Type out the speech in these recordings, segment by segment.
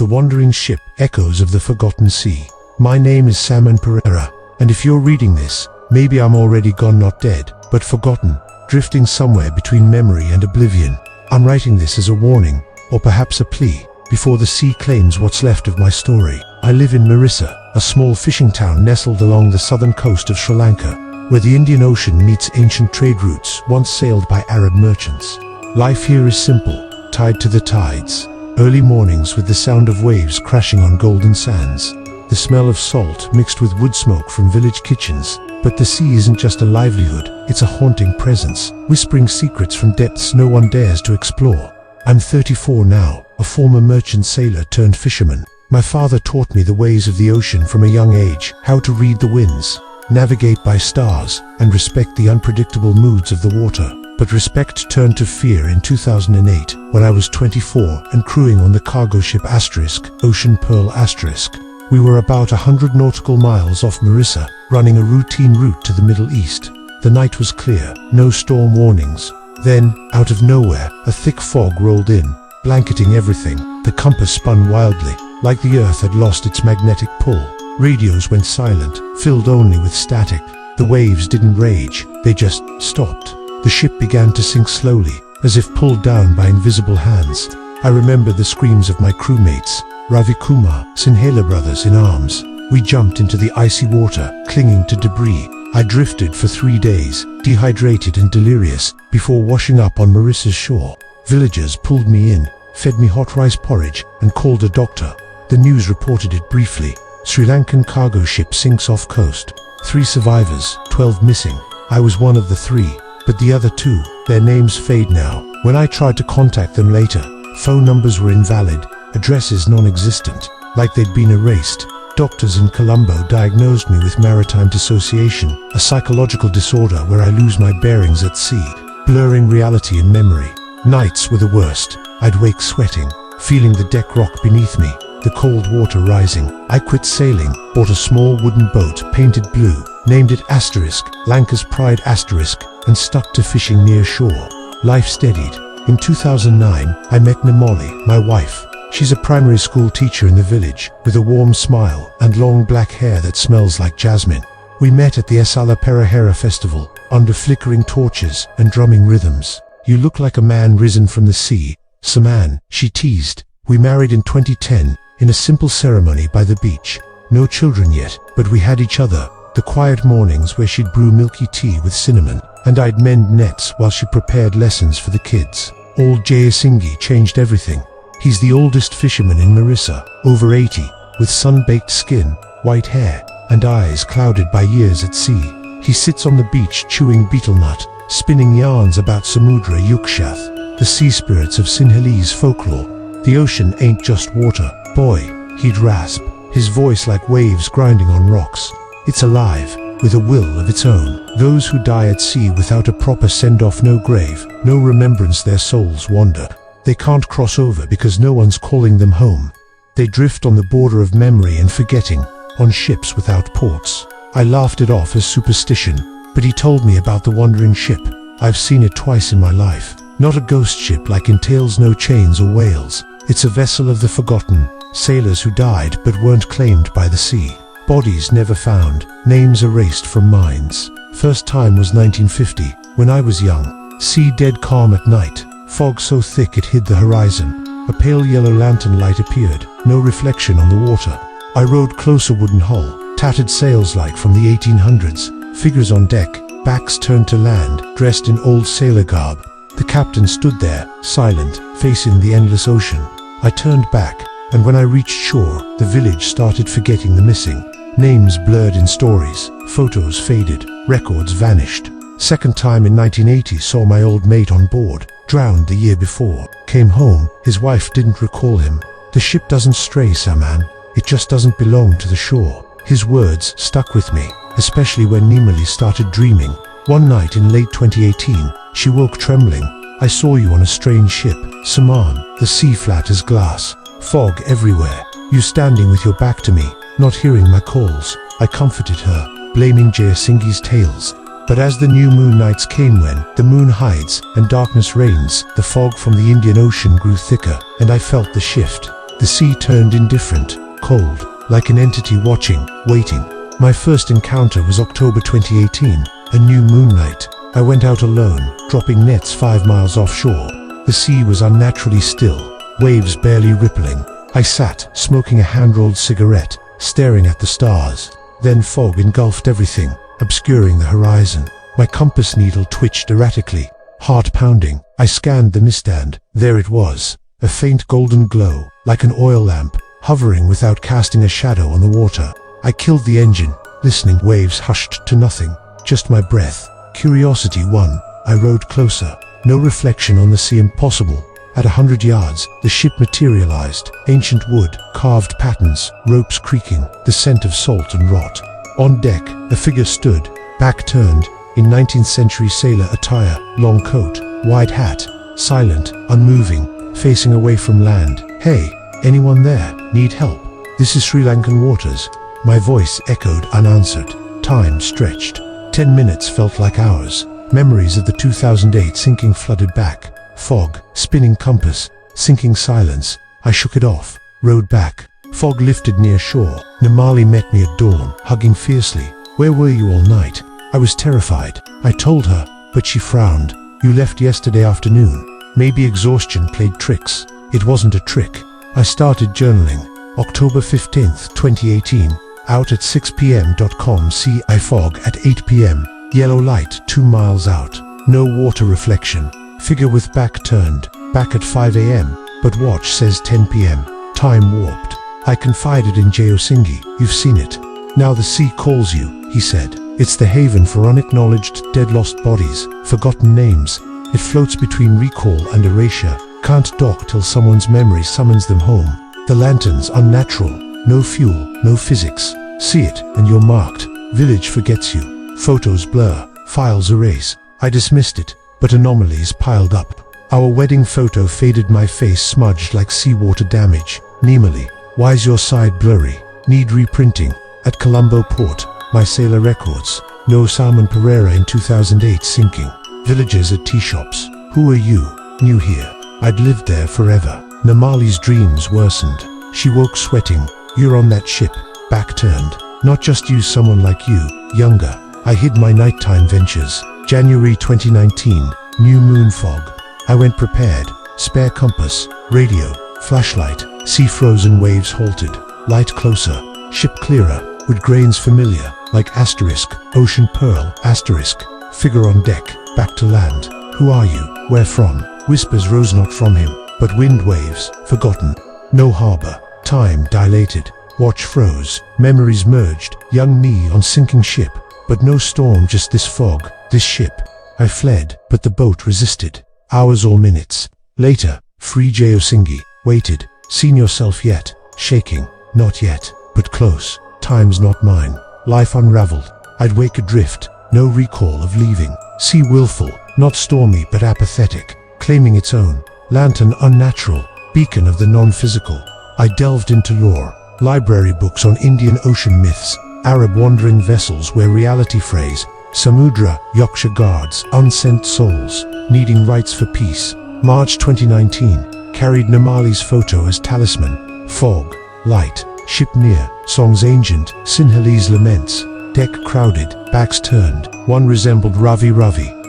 The Wandering Ship, Echoes of the Forgotten Sea. My name is Saman, and if you're reading this, maybe I'm already gone, not dead, but forgotten, drifting somewhere between memory and oblivion. I'm writing this as a warning, or perhaps a plea, before the sea claims what's left of my story. I live in Marissa, a small fishing town nestled along the southern coast of Sri Lanka, where the Indian Ocean meets ancient trade routes once sailed by Arab merchants. Life here is simple, tied to the tides. Early mornings with the sound of waves crashing on golden sands. The smell of salt mixed with wood smoke from village kitchens. But the sea isn't just a livelihood, it's a haunting presence, whispering secrets from depths no one dares to explore. I'm 34 now, a former merchant sailor turned fisherman. My father taught me the ways of the ocean from a young age, how to read the winds, navigate by stars, and respect the unpredictable moods of the water. But respect turned to fear in 2008, when I was 24 and crewing on the cargo ship Ocean Pearl *. We were about 100 nautical miles off Marissa, running a routine route to the Middle East. The night was clear, no storm warnings. Then, out of nowhere, a thick fog rolled in, blanketing everything. The compass spun wildly, like the earth had lost its magnetic pull. Radios went silent, filled only with static. The waves didn't rage, they just stopped. The ship began to sink slowly, as if pulled down by invisible hands. I remember the screams of my crewmates, Ravi Kumar, Sinhalese brothers in arms. We jumped into the icy water, clinging to debris. I drifted for 3 days, dehydrated and delirious, before washing up on Marissa's shore. Villagers pulled me in, fed me hot rice porridge, and called a doctor. The news reported it briefly. Sri Lankan cargo ship sinks off coast. 3 survivors, 12 missing. I was one of the 3, but the other 2, their names fade now. When I tried to contact them later, phone numbers were invalid, addresses non-existent, like they'd been erased. Doctors in Colombo diagnosed me with maritime dissociation, a psychological disorder where I lose my bearings at sea, blurring reality and memory. Nights were the worst. I'd wake sweating, feeling the deck rock beneath me, the cold water rising. I quit sailing, bought a small wooden boat painted blue, named it Lanka's Pride *, and stuck to fishing near shore. Life steadied. In 2009, I met Namoli, my wife. She's a primary school teacher in the village, with a warm smile and long black hair that smells like jasmine. We met at the Esala Perahera festival, under flickering torches and drumming rhythms. You look like a man risen from the sea, Saman, she teased. We married in 2010, in a simple ceremony by the beach. No children yet, but we had each other. The quiet mornings where she'd brew milky tea with cinnamon, and I'd mend nets while she prepared lessons for the kids. Old Jayasingi changed everything. He's the oldest fisherman in Marissa, over 80, with sun-baked skin, white hair, and eyes clouded by years at sea. He sits on the beach chewing betel nut, spinning yarns about Samudra Yukshath, the sea spirits of Sinhalese folklore. The ocean ain't just water, boy, he'd rasp, his voice like waves grinding on rocks. It's alive, with a will of its own. Those who die at sea without a proper send-off, no grave, no remembrance, their souls wander. They can't cross over because no one's calling them home. They drift on the border of memory and forgetting, on ships without ports. I laughed it off as superstition, but he told me about the Wandering Ship. I've seen it twice in my life. Not a ghost ship like in Tales No Chains or Whales. It's a vessel of the forgotten, sailors who died but weren't claimed by the sea. Bodies never found, names erased from minds. First time was 1950, when I was young. Sea dead calm at night. Fog so thick it hid the horizon. A pale yellow lantern light appeared, no reflection on the water. I rowed close a wooden hull, tattered sails like from the 1800s, figures on deck, backs turned to land, dressed in old sailor garb. The captain stood there, silent, facing the endless ocean. I turned back, and when I reached shore, the village started forgetting the missing. Names blurred in stories, photos faded, records vanished. Second time in 1980 saw my old mate on board. Drowned the year before. Came home, his wife didn't recall him. The ship doesn't stray, Saman. It just doesn't belong to the shore. His words stuck with me, especially when Nimali started dreaming. One night in late 2018, she woke trembling. I saw you on a strange ship, Saman, the sea flat as glass. Fog everywhere. You standing with your back to me, not hearing my calls. I comforted her, blaming Jayasingi's tales. But as the new moon nights came, when the moon hides and darkness reigns, the fog from the Indian Ocean grew thicker, and I felt the shift. The sea turned indifferent, cold, like an entity watching, waiting. My first encounter was October 2018, a new moon night. I went out alone, dropping nets 5 miles offshore. The sea was unnaturally still, waves barely rippling. I sat, smoking a hand-rolled cigarette, staring at the stars. Then fog engulfed everything, obscuring the horizon. My compass needle twitched erratically, heart pounding. I scanned the mistland. There it was, a faint golden glow, like an oil lamp, hovering without casting a shadow on the water. I killed the engine, listening. Waves hushed to nothing, just my breath. Curiosity won. I rowed closer. No reflection on the sea, impossible. At 100 yards, the ship materialized. Ancient wood, carved patterns, ropes creaking, the scent of salt and rot. On deck, a figure stood, back turned, in 19th century sailor attire, long coat, wide hat, silent, unmoving, facing away from land. "Hey, anyone there? Need help? This is Sri Lankan waters." My voice echoed unanswered. Time stretched. 10 minutes felt like hours. Memories of the 2008 sinking flooded back. Fog, spinning compass, sinking silence. I shook it off, rowed back. Fog lifted near shore. Namali met me at dawn, hugging fiercely. "Where were you all night?" I was terrified. I told her, but she frowned. "You left yesterday afternoon." Maybe exhaustion played tricks. It wasn't a trick. I started journaling. October 15th, 2018. Out at 6 p.m. See I fog at 8 p.m. Yellow light 2 miles out. No water reflection. Figure with back turned. Back at 5 a.m. But watch says 10 p.m. Time warped. I confided in Jyosingi. "You've seen it. Now the sea calls you," he said. "It's the haven for unacknowledged, dead lost bodies, forgotten names. It floats between recall and erasure. Can't dock till someone's memory summons them home. The lantern's unnatural. No fuel, no physics. See it, and you're marked. Village forgets you. Photos blur, files erase." I dismissed it, but anomalies piled up. Our wedding photo faded, my face smudged like seawater damage. Nemali, why's your side blurry? Need reprinting. At Colombo Port, my sailor records. No Saman in 2008 sinking. Villagers at tea shops. "Who are you? New here." I'd lived there forever. Namali's dreams worsened. She woke sweating. "You're on that ship." Back turned. "Not just you, someone like you, younger." I hid my nighttime ventures. January 2019, new moon fog. I went prepared. Spare compass, radio, flashlight. Sea frozen, waves halted. Light closer, ship clearer, with grains familiar, like asterisk, ocean pearl, asterisk. Figure on deck, back to land. "Who are you? Where from?" Whispers rose not from him, but wind waves, forgotten. No harbor. Time dilated. Watch froze. Memories merged. Young me on sinking ship. But no storm, just this fog, this ship. I fled, but the boat resisted. Hours or minutes. Later, free Jyosingi. Waited. "Seen yourself yet?" Shaking. "Not yet, but close. Time's not mine." Life unraveled. I'd wake adrift. No recall of leaving. Sea willful, not stormy but apathetic. Claiming its own. Lantern unnatural. Beacon of the non-physical. I delved into lore. Library books on Indian ocean myths. Arab wandering vessels where reality phrase. Samudra, Yaksha guards, unsent souls, needing rights for peace. March 2019, carried Namali's photo as talisman. Fog, light, ship near, songs ancient, Sinhalese laments. Deck crowded, backs turned. One resembled Ravi.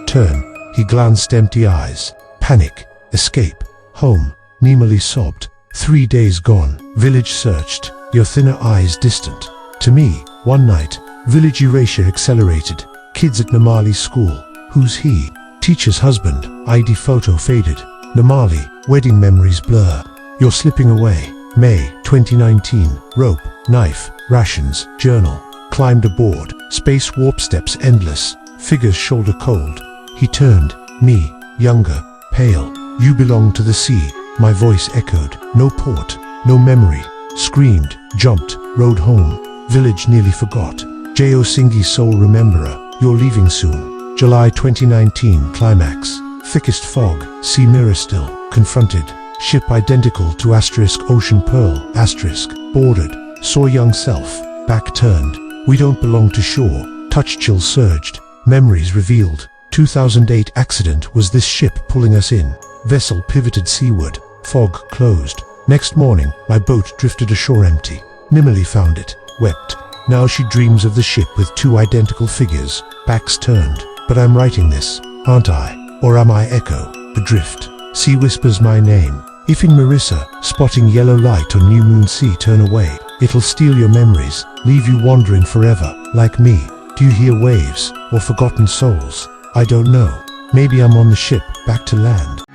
Turn, he glanced, empty eyes. Panic, escape, home. Namali sobbed. 3 days gone, village searched. Your thinner eyes distant. To me, one night, village erasure accelerated. Kids at Namali's school. Who's he? Teacher's husband. ID photo faded. Namali, wedding memories blur. You're slipping away. May 2019. Rope, knife, rations, journal. Climbed aboard. Space warp steps endless. Figures shoulder cold. He turned. Me, younger, pale. You belong to the sea. My voice echoed. No port, no memory. Screamed, jumped, rode home. Village nearly forgot. Jyosingi sole rememberer. You're leaving soon. July 2019. Climax. Thickest fog. Sea mirror still. Confronted. Ship identical to asterisk ocean pearl. Asterisk. Boarded. Saw young self. Back turned. We don't belong to shore. Touch chill surged. Memories revealed. 2008 accident. Was this ship pulling us in? Vessel pivoted seaward. Fog closed. Next morning, my boat drifted ashore empty. Nimili found it, wept. Now she dreams of the ship with two identical figures, backs turned. But I'm writing this, aren't I? Or am I echo, adrift? Sea whispers my name. If in Marissa, spotting yellow light on new moon sea, turn away, it'll steal your memories, leave you wandering forever, like me. Do you hear waves, or forgotten souls? I don't know. Maybe I'm on the ship, back to land.